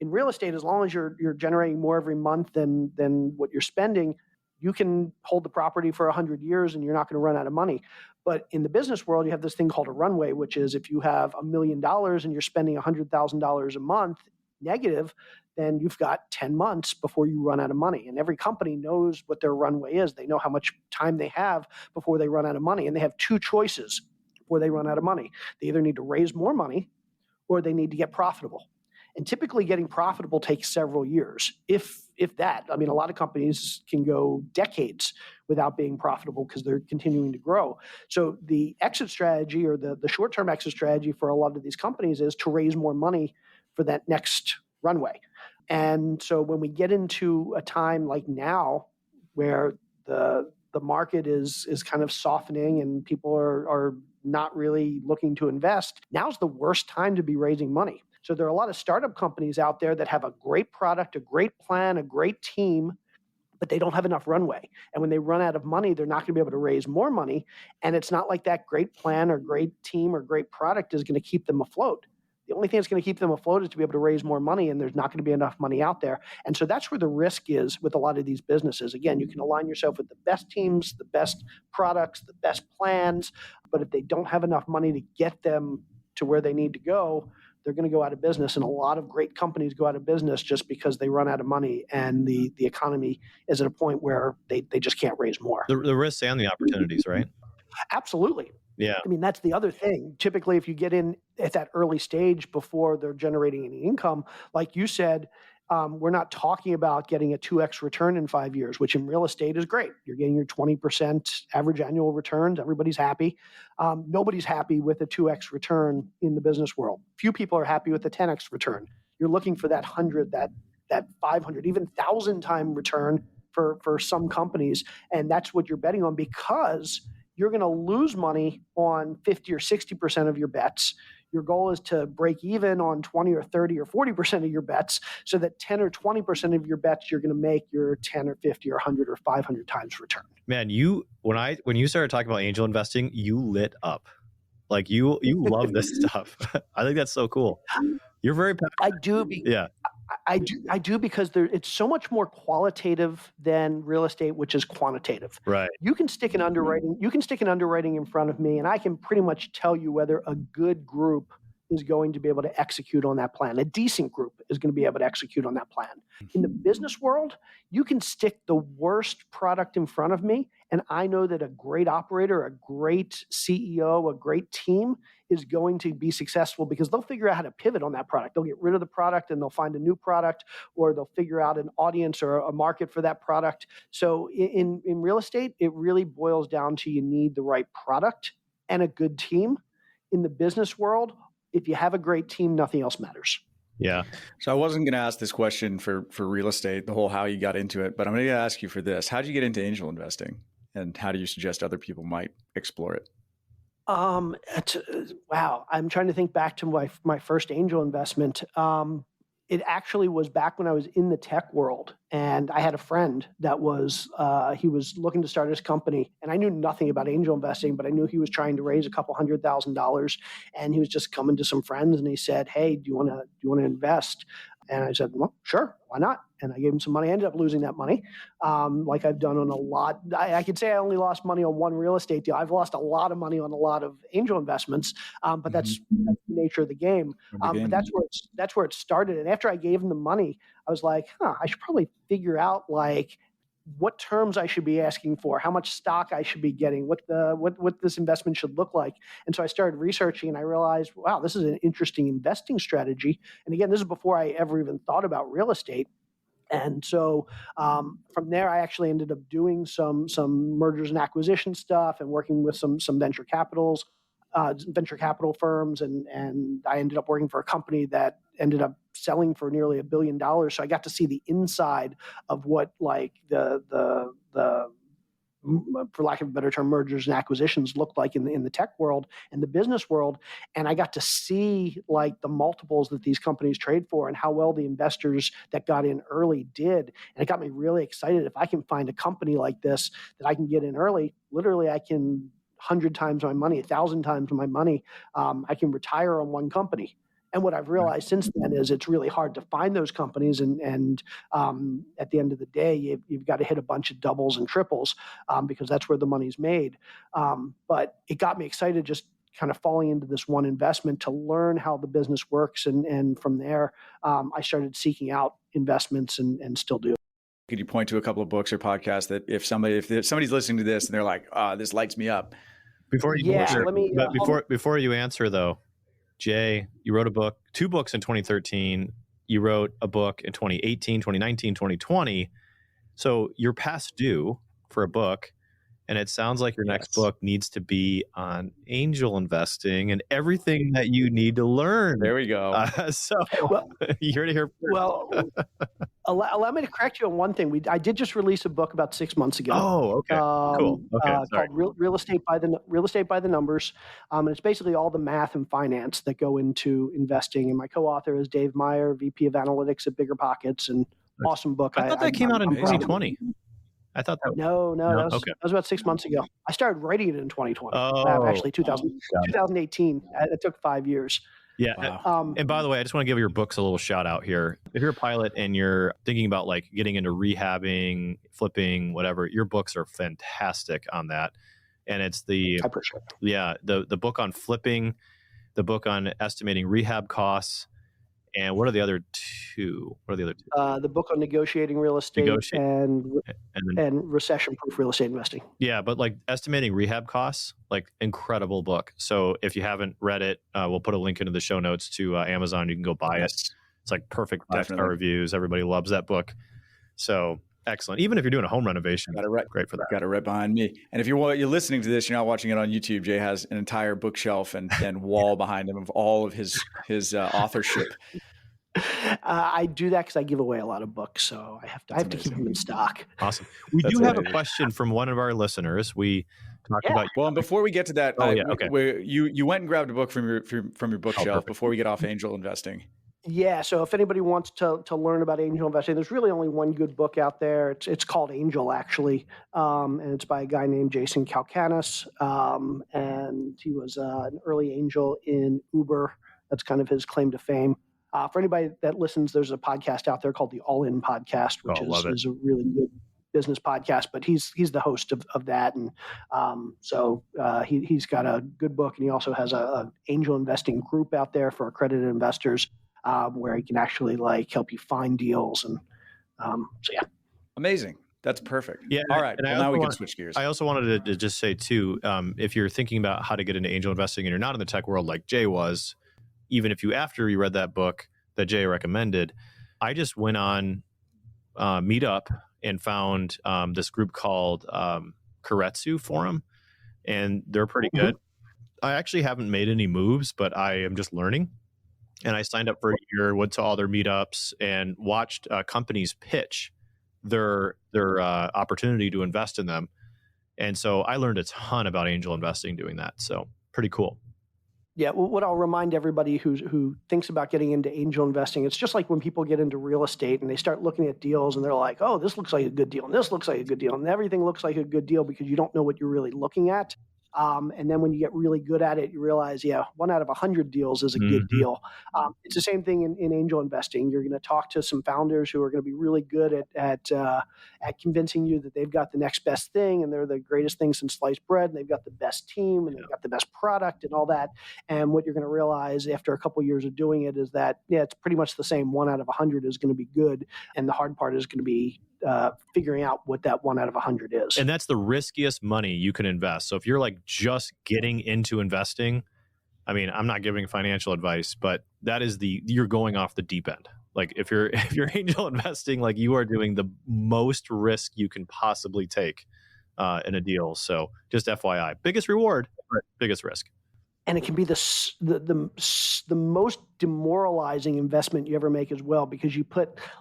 In real estate, as long as you're generating more every month than what you're spending, you can hold the property for 100 years and you're not going to run out of money. But in the business world, you have this thing called a runway, which is if you have $1 million and you're spending $100,000 a month negative, then you've got 10 months before you run out of money. And every company knows what their runway is. They know how much time they have before they run out of money. And they have 2 choices before they run out of money. They either need to raise more money or they need to get profitable. And typically getting profitable takes several years, if that. I mean, a lot of companies can go decades without being profitable because they're continuing to grow. So the exit strategy, or the short-term exit strategy for a lot of these companies, is to raise more money for that next runway. And so when we get into a time like now where the market is kind of softening and people are not really looking to invest, now's the worst time to be raising money. So there are a lot of startup companies out there that have a great product, a great plan, a great team, but they don't have enough runway. And when they run out of money, they're not going to be able to raise more money. And it's not like that great plan or great team or great product is going to keep them afloat. The only thing that's going to keep them afloat is to be able to raise more money, and there's not going to be enough money out there. And so that's where the risk is with a lot of these businesses. Again, you can align yourself with the best teams, the best products, the best plans, but if they don't have enough money to get them to where they need to go, they're going to go out of business. And a lot of great companies go out of business just because they run out of money and the economy is at a point where they just can't raise more. The risks and the opportunities, right? Absolutely. Yeah. I mean, that's the other thing. Typically, if you get in at that early stage before they're generating any income, like you said, we're not talking about getting a 2x return in 5 years, which in real estate is great. You're getting your 20% average annual returns. Everybody's happy. Nobody's happy with a 2x return in the business world. Few people are happy with the 10x return. You're looking for that 100, that 500, even 1,000 time return for some companies. And that's what you're betting on, because you're going to lose money on 50 or 60% of your bets. Your goal is to break even on 20 or 30 or 40% of your bets, so that 10 or 20% of your bets you're going to make your 10 or 50 or 100 or 500 times return. Man, when you started talking about angel investing, you lit up. Like you love this stuff. I think that's so cool. You're very I do. Yeah. I do because it's so much more qualitative than real estate, which is quantitative. Right. You can stick an underwriting in front of me, and I can pretty much tell you whether a good group is going to be able to execute on that plan. A decent group is going to be able to execute on that plan. In the business world, you can stick the worst product in front of me, and I know that a great operator, a great CEO, a great team is going to be successful because they'll figure out how to pivot on that product. They'll get rid of the product and they'll find a new product, or they'll figure out an audience or a market for that product. So in real estate, it really boils down to you need the right product and a good team. In the business world, if you have a great team, nothing else matters. Yeah. So I wasn't going to ask this question for real estate, the whole how you got into it, but I'm going to ask you for this. How did you get into angel investing, and how do you suggest other people might explore it? Wow. I'm trying to think back to my first angel investment. It actually was back when I was in the tech world, and I had a friend that he was looking to start his company, and I knew nothing about angel investing, but I knew he was trying to raise a couple $100,000, and he was just coming to some friends and he said, "Hey, do you want to invest?" And I said, "Well, sure. Why not?" and I gave him some money. I ended up losing that money, like I've done on a lot. I could say I only lost money on one real estate deal. I've lost a lot of money on a lot of angel investments, but that's the nature of the game. But that's where it started. And after I gave him the money, I was like, I should probably figure out like what terms I should be asking for, how much stock I should be getting, what this investment should look like. And so I started researching, and I realized, wow, this is an interesting investing strategy. And again, this is before I ever even thought about real estate. And so from there, I actually ended up doing some mergers and acquisition stuff and working with some venture capital firms, and I ended up working for a company that ended up selling for nearly $1 billion. So I got to see the inside of what like the for lack of a better term, mergers and acquisitions looked like in the tech world and the business world. And I got to see like the multiples that these companies trade for and how well the investors that got in early did. And it got me really excited. If I can find a company like this that I can get in early, literally I can 100 times my money, 1,000 times my money. I can retire on one company. And what I've realized since then is it's really hard to find those companies. And at the end of the day, you've got to hit a bunch of doubles and triples because that's where the money's made. But it got me excited just kind of falling into this one investment to learn how the business works. And from there, I started seeking out investments and still do. Could you point to a couple of books or podcasts that if somebody's listening to this and they're like, this lights me up? Before you answer though, Jay, you wrote two books in 2013. You wrote a book in 2018, 2019, 2020. So you're past due for a book. And it sounds like your next book needs to be on angel investing and everything that you need to learn. There we go. You heard it here first. Well, allow me to correct you on one thing. I did just release a book about 6 months ago. Oh, okay, cool. Okay, called Real Estate by the Numbers, and it's basically all the math and finance that go into investing. And my co-author is Dave Meyer, VP of Analytics at BiggerPockets, and awesome book. I thought that came out in 2020. I thought that no, that was about 6 months ago. I started writing it in 2020. Actually, 2018. It took 5 years. Yeah. Wow. And by the way, I just want to give your books a little shout out here. If you're a pilot and you're thinking about like getting into rehabbing, flipping, whatever, your books are fantastic on that. And it's the book on flipping, the book on estimating rehab costs. And what are the other two? The book on negotiating real estate and recession-proof real estate investing. Yeah, but like estimating rehab costs, like incredible book. So if you haven't read it, we'll put a link into the show notes to Amazon. You can go buy it. It's like perfect 5-star reviews. Everybody loves that book. So excellent. Even if you're doing a home renovation, great for that. Got it right behind me. And if you're listening to this, you're not watching it on YouTube, Jay has an entire bookshelf and wall behind him of all of his authorship. I do that because I give away a lot of books, so I have to keep them in stock. Awesome. We do have a question from one of our listeners. We talked about. Well, and before we get to that, you went and grabbed a book from your bookshelf before we get off angel investing. Yeah, so if anybody wants to learn about angel investing, there's really only one good book out there. It's called Angel, actually, and it's by a guy named Jason Calacanis, and he was an early angel in Uber. That's kind of his claim to fame. For anybody that listens, there's a podcast out there called the All In Podcast, which is a really good business podcast, but he's the host of that. And so he's got a good book, and he also has a angel investing group out there for accredited investors where he can actually like help you find deals. And Amazing. That's perfect. Yeah. All right. Well, now we can switch gears. I also wanted to just say too, if you're thinking about how to get into angel investing and you're not in the tech world like Jay was, even if after you read that book that Jay recommended, I just went on Meetup and found this group called Karetsu Forum, and they're pretty good. I actually haven't made any moves, but I am just learning. And I signed up for a year, went to all their meetups, and watched companies pitch their opportunity to invest in them. And so I learned a ton about angel investing doing that. So pretty cool. Yeah, well, what I'll remind everybody who thinks about getting into angel investing, it's just like when people get into real estate and they start looking at deals and they're like, oh, this looks like a good deal and this looks like a good deal and everything looks like a good deal because you don't know what you're really looking at. And then when you get really good at it, you realize, 1 out of 100 deals is a good deal. It's the same thing in angel investing. You're going to talk to some founders who are going to be really good at convincing you that they've got the next best thing and they're the greatest thing since sliced bread and they've got the best team and they've got the best product and all that. And what you're going to realize after a couple of years of doing it is that, it's pretty much the same. 1 out of 100 is going to be good. And the hard part is going to be figuring out what that 1 out of 100 is. And that's the riskiest money you can invest. So if you're like just getting into investing, I mean, I'm not giving financial advice, but that is you're going off the deep end. Like if you're angel investing, like you are doing the most risk you can possibly take in a deal. So just FYI, biggest reward, biggest risk. And it can be the most demoralizing investment you ever make as well, because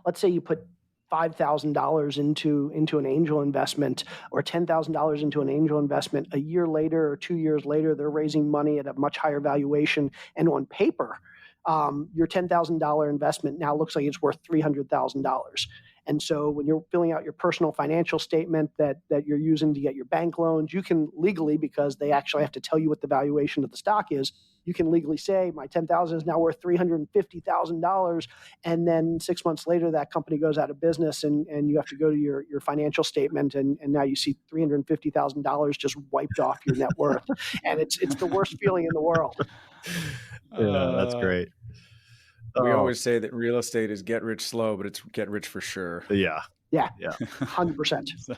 let's say you put $5,000 into an angel investment or $10,000 into an angel investment. A year later or 2 years later, they're raising money at a much higher valuation. And on paper, your $10,000 investment now looks like it's worth $300,000. And so when you're filling out your personal financial statement that you're using to get your bank loans, you can legally, because they actually have to tell you what the valuation of the stock is, you can legally say my $10,000 is now worth $350,000. And then 6 months later, that company goes out of business and you have to go to your financial statement and now you see $350,000 just wiped off your net worth. And it's the worst feeling in the world. Yeah, that's great. We always say that real estate is get rich slow, but it's get rich for sure. Yeah. 100%. So,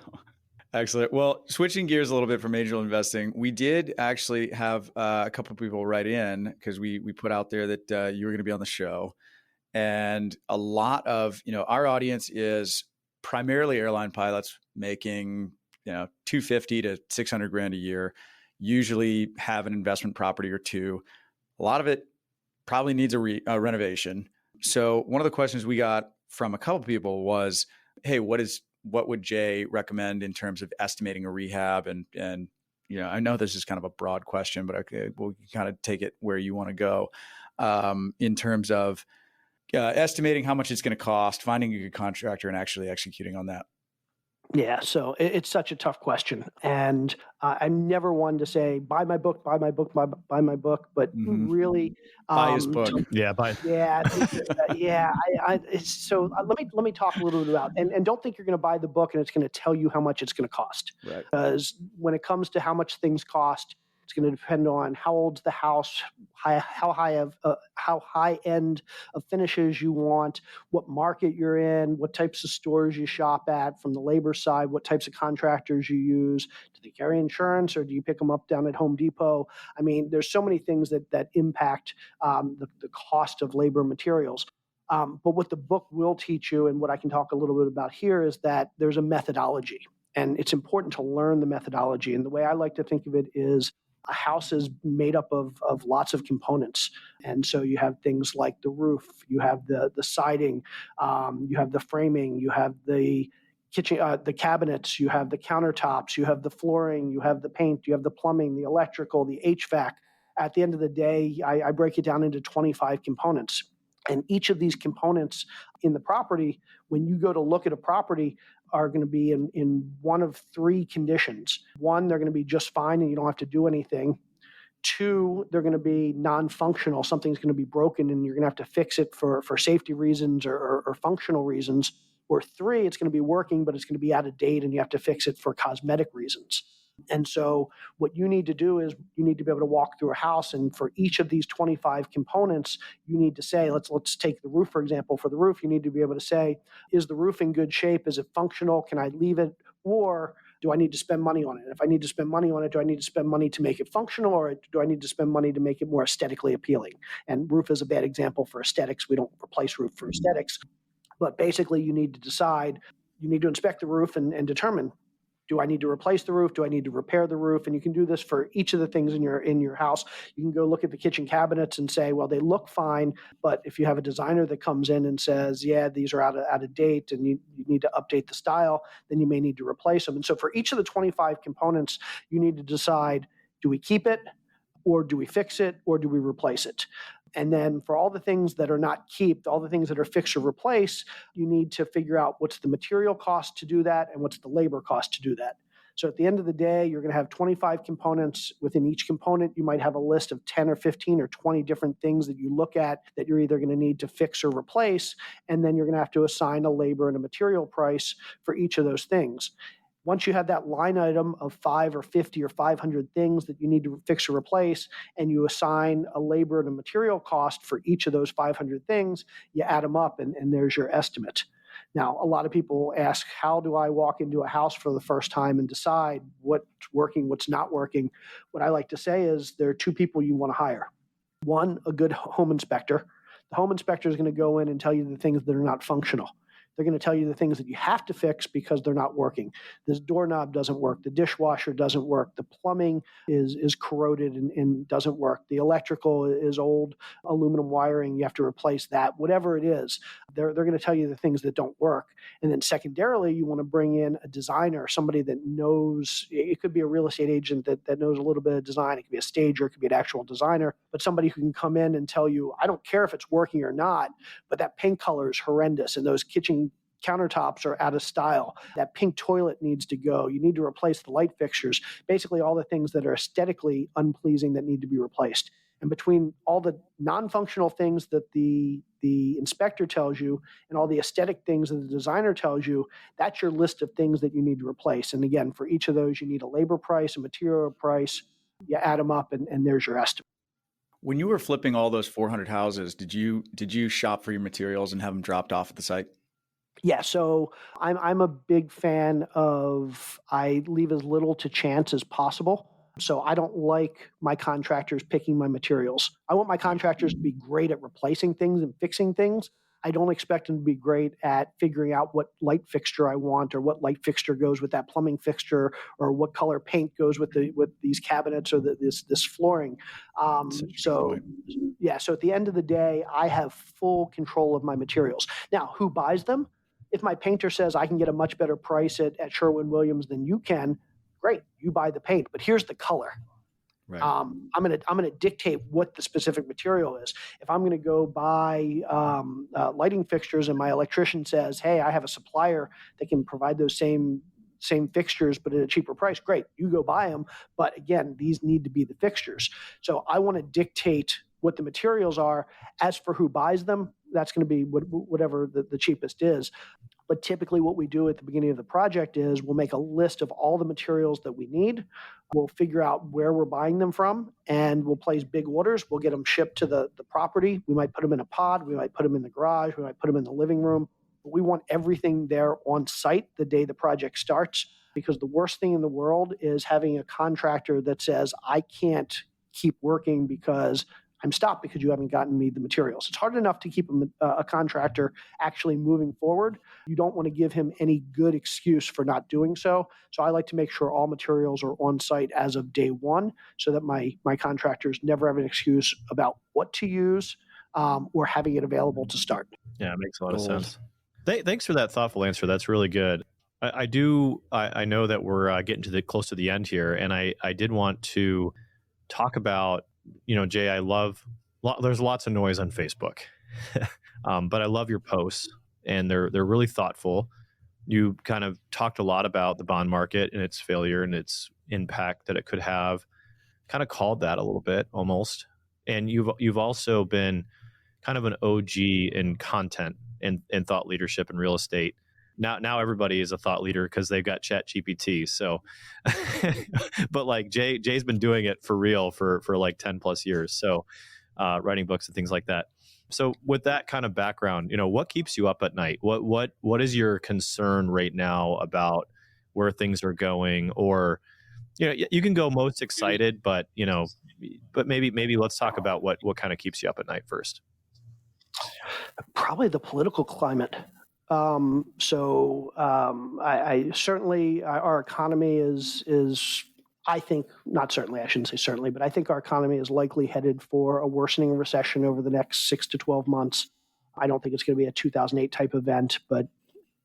excellent. Well, switching gears a little bit from angel investing, we did actually have a couple of people write in because we put out there that you were going to be on the show. And a lot of, our audience is primarily airline pilots making, $250 to $600,000 a year, usually have an investment property or two. A lot of it probably needs a renovation. So one of the questions we got from a couple people was, hey, what would Jay recommend in terms of estimating a rehab? And I know this is kind of a broad question, but we'll kind of take it where you want to go in terms of estimating how much it's going to cost, finding a good contractor, and actually executing on that. Yeah, so it's such a tough question. And I'm never one to say, buy my book, buy my book, buy my book, but really... buy his book. Buy. Yeah, so let me talk a little bit about, and don't think you're going to buy the book and it's going to tell you how much it's going to cost. Right. Because when it comes to how much things cost, it's going to depend on how old's the house, how high end of finishes you want, what market you're in, what types of stores you shop at from the labor side, what types of contractors you use. Do they carry insurance or do you pick them up down at Home Depot? I mean, there's so many things that impact the cost of labor materials. But what the book will teach you, and what I can talk a little bit about here, is that there's a methodology. And it's important to learn the methodology. And the way I like to think of it is, a house is made up of lots of components. And so you have things like the roof, you have the siding, you have the framing, you have the kitchen, the cabinets, you have the countertops, you have the flooring, you have the paint, you have the plumbing, the electrical, the HVAC. At the end of the day, I break it down into 25 components. And each of these components in the property, when you go to look at a property, are going to be in one of three conditions. One, they're going to be just fine and you don't have to do anything. Two, they're going to be non-functional. Something's going to be broken and you're going to have to fix it for safety reasons or functional reasons. Or three, it's going to be working, but it's going to be out of date and you have to fix it for cosmetic reasons. And so what you need to do is you need to be able to walk through a house, and for each of these 25 components, you need to say, let's take the roof, for example. For the roof, you need to be able to say, is the roof in good shape? Is it functional? Can I leave it? Or do I need to spend money on it? If I need to spend money on it, do I need to spend money to make it functional, or do I need to spend money to make it more aesthetically appealing? And roof is a bad example for aesthetics. We don't replace roof for aesthetics. But basically, you need to decide, you need to inspect the roof and determine, do I need to replace the roof? Do I need to repair the roof? And you can do this for each of the things in your house. You can go look at the kitchen cabinets and say, well, they look fine, but if you have a designer that comes in and says, yeah, these are out of date and you need to update the style, then you may need to replace them. And so for each of the 25 components, you need to decide, do we keep it, or do we fix it, or do we replace it? And then for all the things that are not kept, all the things that are fix or replace, you need to figure out what's the material cost to do that and what's the labor cost to do that. So at the end of the day, you're going to have 25 components. Within each component, you might have a list of 10 or 15 or 20 different things that you look at that you're either going to need to fix or replace. And then you're going to have to assign a labor and a material price for each of those things. Once you have that line item of 5 or 50 or 500 things that you need to fix or replace, and you assign a labor and a material cost for each of those 500 things, you add them up and there's your estimate. Now, a lot of people ask, how do I walk into a house for the first time and decide what's working, what's not working? What I like to say is there are two people you want to hire. One, a good home inspector. The home inspector is going to go in and tell you the things that are not functional. They're going to tell you the things that you have to fix because they're not working. This doorknob doesn't work. The dishwasher doesn't work. The plumbing is corroded and doesn't work. The electrical is old aluminum wiring. You have to replace that. Whatever it is, they're going to tell you the things that don't work. And then secondarily, you want to bring in a designer, somebody that knows. It could be a real estate agent that knows a little bit of design. It could be a stager. It could be an actual designer. But somebody who can come in and tell you, I don't care if it's working or not, but that paint color is horrendous and those kitchen countertops are out of style. That pink toilet needs to go. You need to replace the light fixtures. Basically, all the things that are aesthetically unpleasing that need to be replaced. And between all the non-functional things that the inspector tells you and all the aesthetic things that the designer tells you, that's your list of things that you need to replace. And again, for each of those, you need a labor price, a material price. You add them up, and there's your estimate. When you were flipping all those 400 houses, did you shop for your materials and have them dropped off at the site? Yeah, so I'm a big fan of I leave as little to chance as possible. So I don't like my contractors picking my materials. I want my contractors to be great at replacing things and fixing things. I don't expect them to be great at figuring out what light fixture I want or what light fixture goes with that plumbing fixture or what color paint goes with these cabinets or this flooring. So at the end of the day, I have full control of my materials. Now, who buys them? If my painter says I can get a much better price at Sherwin-Williams than you can, great, you buy the paint. But here's the color. Right. I'm gonna dictate what the specific material is. If I'm gonna go buy lighting fixtures and my electrician says, "Hey, I have a supplier that can provide those same fixtures but at a cheaper price," great, you go buy them. But again, these need to be the fixtures. So I want to dictate what the materials are. As for who buys them, that's going to be whatever the cheapest is. But typically what we do at the beginning of the project is we'll make a list of all the materials that we need. We'll figure out where we're buying them from, and we'll place big orders. We'll get them shipped to the property. We might put them in a pod. We might put them in the garage. We might put them in the living room. But we want everything there on site the day the project starts, because the worst thing in the world is having a contractor that says, I can't keep working because I'm stopped because you haven't gotten me the materials. It's hard enough to keep a contractor actually moving forward. You don't want to give him any good excuse for not doing so. So I like to make sure all materials are on site as of day one so that my contractors never have an excuse about what to use or having it available to start. Yeah, it makes a lot of sense. Thanks for that thoughtful answer. That's really good. I know that we're getting close to the end here, and I did want to talk about, Jay, there's lots of noise on Facebook, but I love your posts, and they're really thoughtful. You kind of talked a lot about the bond market and its failure and its impact that it could have, kind of called that a little bit almost. And you've also been kind of an OG in content and thought leadership in real estate. Now everybody is a thought leader because they've got ChatGPT. So, but like Jay's been doing it for real for like 10 plus years. So, writing books and things like that. So with that kind of background, what keeps you up at night? What is your concern right now about where things are going? Or, you can go most excited, but maybe let's talk about what kind of keeps you up at night first. Probably the political climate. I certainly, our economy is, I think, not certainly, I shouldn't say certainly, but I think our economy is likely headed for a worsening recession over the next 6 to 12 months. I don't think it's going to be a 2008 type event, but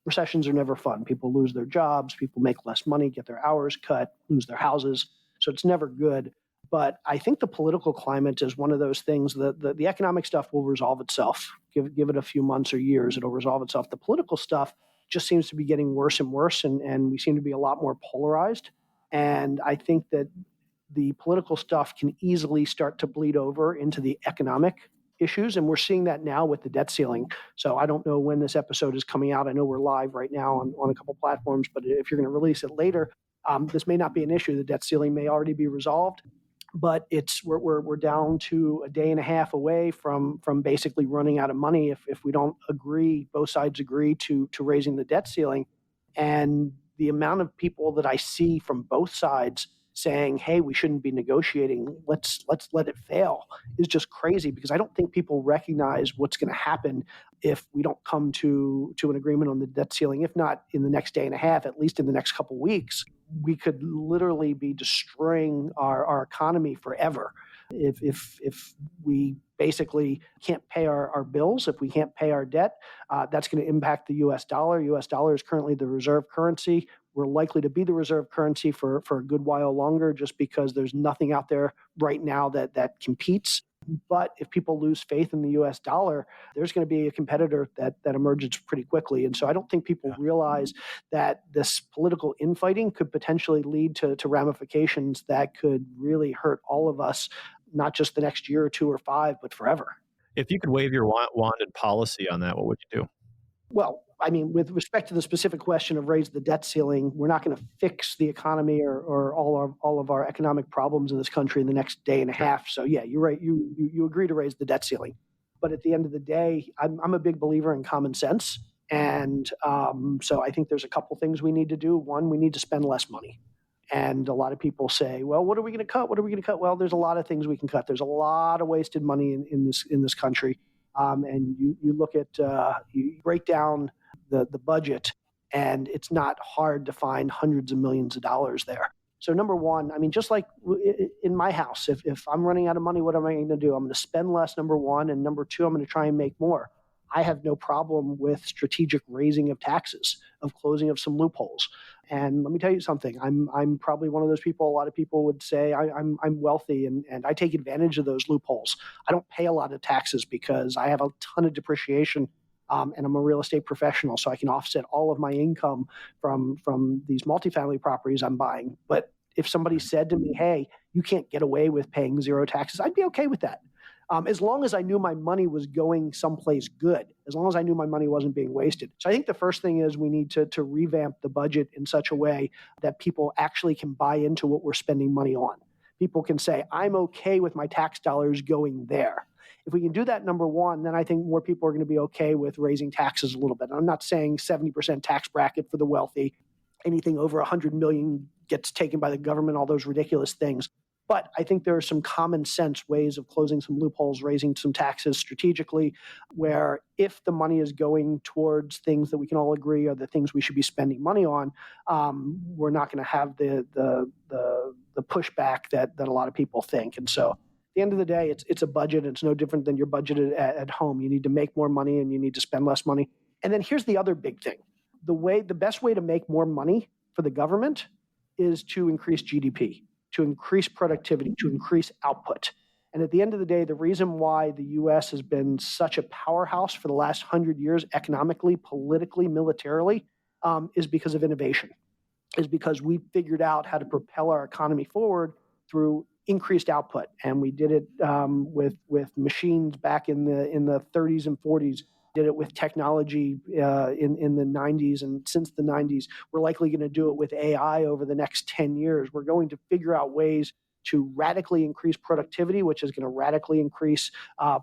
recessions are never fun. People lose their jobs, people make less money, get their hours cut, lose their houses. So it's never good. But I think the political climate is one of those things that the economic stuff will resolve itself. Give it a few months or years, it'll resolve itself. The political stuff just seems to be getting worse and worse, and we seem to be a lot more polarized. And I think that the political stuff can easily start to bleed over into the economic issues. And we're seeing that now with the debt ceiling. So I don't know when this episode is coming out. I know we're live right now on a couple platforms, but if you're going to release it later, this may not be an issue. The debt ceiling may already be resolved, but we're down to a day and a half away from basically running out of money if we don't agree, both sides agree to raising the debt ceiling. And the amount of people that I see from both sides saying, hey, we shouldn't be negotiating, let's let it fail, is just crazy, because I don't think people recognize what's going to happen if we don't come to an agreement on the debt ceiling. If not in the next day and a half, at least in the next couple of weeks, we could literally be destroying our economy forever. If we basically can't pay our bills, if we can't pay our debt, that's going to impact the U.S. dollar. U.S. dollar is currently the reserve currency. We're likely to be the reserve currency for a good while longer, just because there's nothing out there right now that competes. But if people lose faith in the U.S. dollar, there's going to be a competitor that emerges pretty quickly. And so I don't think people realize that this political infighting could potentially lead to ramifications that could really hurt all of us, not just the next year or 2 or 5, but forever. If you could wave your wand in policy on that, what would you do? Well, I mean, with respect to the specific question of raise the debt ceiling, we're not going to fix the economy or all of our economic problems in this country in the next day and a half. So yeah, you're right. You agree to raise the debt ceiling, but at the end of the day, I'm a big believer in common sense, and so I think there's a couple things we need to do. One, we need to spend less money. And a lot of people say, well, what are we going to cut? What are we going to cut? Well, there's a lot of things we can cut. There's a lot of wasted money in this country. And you look at, you break down the budget, and it's not hard to find hundreds of millions of dollars there. So number one, I mean, just like in my house, if I'm running out of money, what am I going to do? I'm going to spend less, number one. And number two, I'm going to try and make more. I have no problem with strategic raising of taxes, of closing of some loopholes. And let me tell you something, I'm probably one of those people, a lot of people would say I'm wealthy and I take advantage of those loopholes. I don't pay a lot of taxes because I have a ton of depreciation, and I'm a real estate professional, so I can offset all of my income from these multifamily properties I'm buying. But if somebody said to me, hey, you can't get away with paying zero taxes, I'd be okay with that. As long as I knew my money was going someplace good, as long as I knew my money wasn't being wasted. So I think the first thing is we need to revamp the budget in such a way that people actually can buy into what we're spending money on. People can say, I'm okay with my tax dollars going there. If we can do that, number one, then I think more people are going to be okay with raising taxes a little bit. I'm not saying 70% tax bracket for the wealthy. Anything over 100 million gets taken by the government, all those ridiculous things. But I think there are some common sense ways of closing some loopholes, raising some taxes strategically, where if the money is going towards things that we can all agree are the things we should be spending money on, we're not going to have the pushback that a lot of people think. And so at the end of the day, it's a budget. It's no different than your budget at home. You need to make more money and you need to spend less money. And then here's the other big thing. The best way to make more money for the government is to increase GDP, to increase productivity, to increase output. And at the end of the day, the reason why the U.S. has been such a powerhouse for the last 100 years, economically, politically, militarily, is because of innovation, is because we figured out how to propel our economy forward through increased output. And we did it with machines back in the 30s and 40s, did it with technology in the 90s, and since the 90s, we're likely going to do it with AI over the next 10 years. We're going to figure out ways to radically increase productivity, which is going to radically increase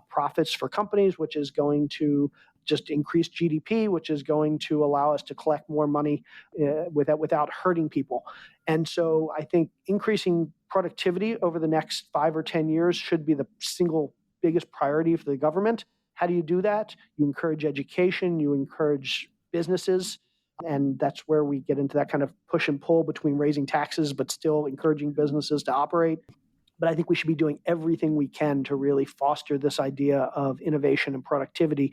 profits for companies, which is going to just increase GDP, which is going to allow us to collect more money without hurting people. And so I think increasing productivity over the next 5 or 10 years should be the single biggest priority for the government. How do you do that? You encourage education, you encourage businesses, and that's where we get into that kind of push and pull between raising taxes but still encouraging businesses to operate. But I think we should be doing everything we can to really foster this idea of innovation and productivity,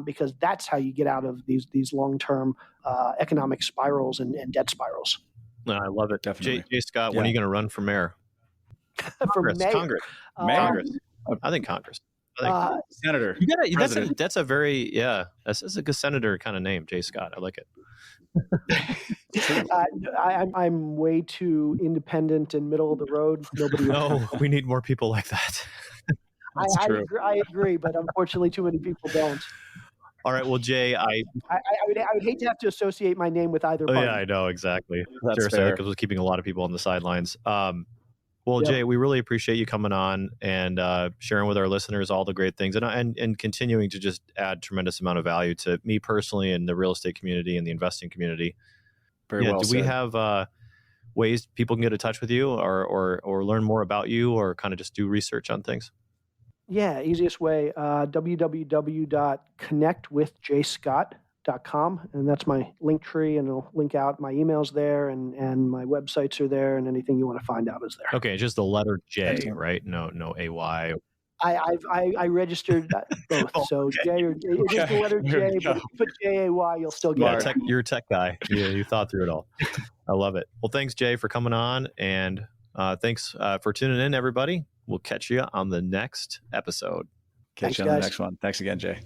because that's how you get out of these long-term economic spirals and debt spirals. No, I love it. Definitely. Jay Scott, when are you going to run for mayor? Congress. Congress. I think Congress. Senator. That's a very, that's a good senator kind of name, Jay Scott. I like it. I'm way too independent and middle of the road. Nobody. No, we need more people like that. I agree, but unfortunately, too many people don't. All right. Well, Jay, I would hate to have to associate my name with either party. Yeah, I know exactly. That's Seriously, fair. because we're keeping a lot of people on the sidelines. Well, Yep. Jay, we really appreciate you coming on and sharing with our listeners all the great things and continuing to just add tremendous amount of value to me personally and the real estate community and the investing community. Very well Do said. we have ways people can get in touch with you or learn more about you or kind of just do research on things? Yeah, easiest way, www.connectwithjayscott.com, and that's my link tree, and it'll link out my emails there, and my websites are there, and anything you want to find out is there. Okay, just the letter J, Excellent. right? No AY. I registered both, so J or it is the letter J, but if you put JAY, you'll still get it. You're a tech guy. You thought through it all. I love it. Well, thanks, Jay, for coming on, and thanks for tuning in, everybody. We'll catch you on the next episode. Catch you on the next one. Thanks again, Jay.